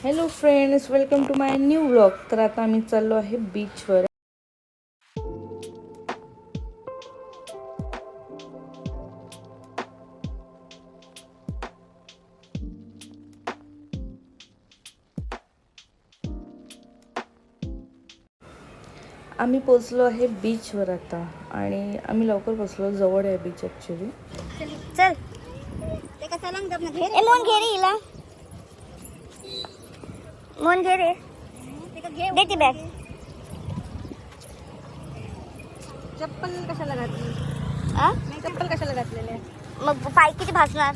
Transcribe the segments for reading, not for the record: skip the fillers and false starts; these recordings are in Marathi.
Hello friends, welcome to my new vlog. तर आता आम्ही चाललो आहे बीचवर. आम्ही पोचलो आहे बीचवर आता आणि आम्ही लवकर पोचलो. जवळ आहे बीच ॲक्च्युली. चल मोन घे रे हिला. मोन घे रे. दे ती बॅग. चप्पल कशाला घातली? आ? नाही, चप्पल कशाला घातलेले? मग पाय किती भासणार?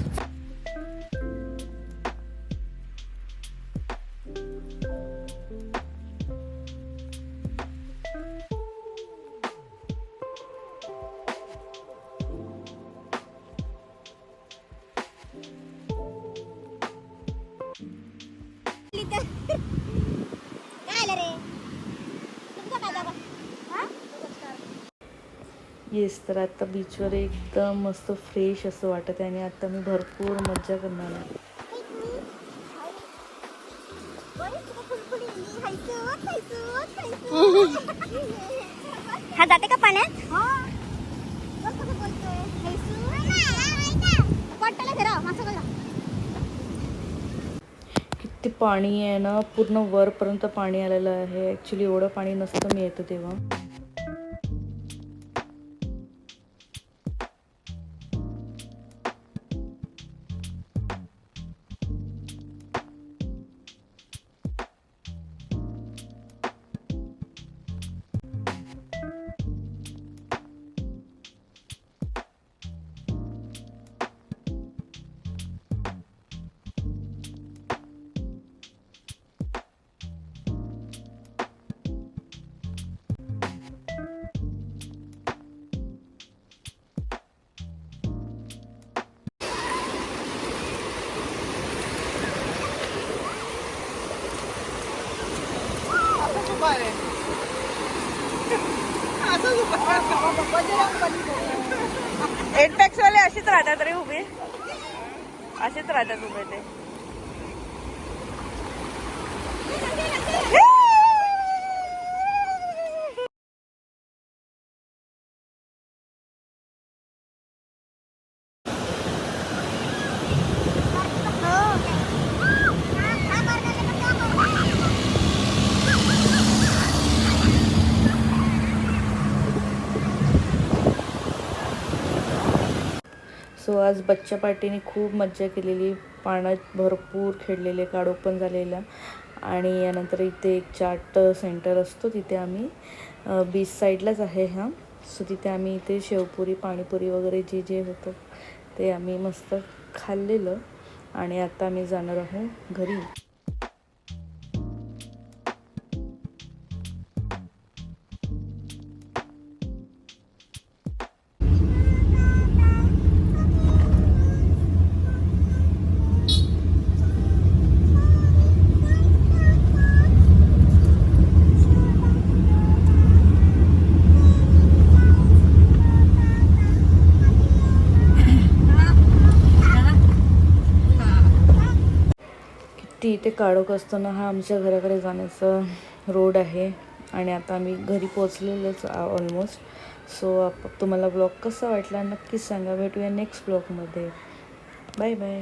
येस, तर आता बीचवर एकदम मस्त फ्रेश असं वाटत आहे आणि आता मी भरपूर मज्जा करणार आहे. हा जाते का पाण्यात? किती पाणी आहे ना, पूर्ण वरपर्यंत पाणी आलेलं आहे. ॲक्च्युली एवढं पाणी नसतं मी येतं तेव्हा. एडपॅक्स वाले अशीच राहतात रे उभे. असेच राहतात उभे ते. सो आज बच्चा पार्टीने खूप मज्जा केलेली. पाण्यात भरपूर खेळलेले, काढो पण झालेला. आणि यानंतर इथे एक चाट सेंटर असतो, तिथे आम्ही बीच साईडलाच आहे हा. सो तिथे आम्ही इथे शेवपुरी, पाणीपुरी वगैरे जे जे होतं ते आम्ही मस्त खाल्लेलं. आणि आता आम्ही जाणार आहोत घरी. ती इथे काढोक असताना हा आमच्या घराकडे जाण्याचा रोड आहे. आणि आता आम्ही घरी पोचलेलोच ऑलमोस्ट. सो तुम्हाला ब्लॉग कसा वाटला नक्कीच सांगा. भेटूया नेक्स्ट ब्लॉगमध्ये. Bye bye.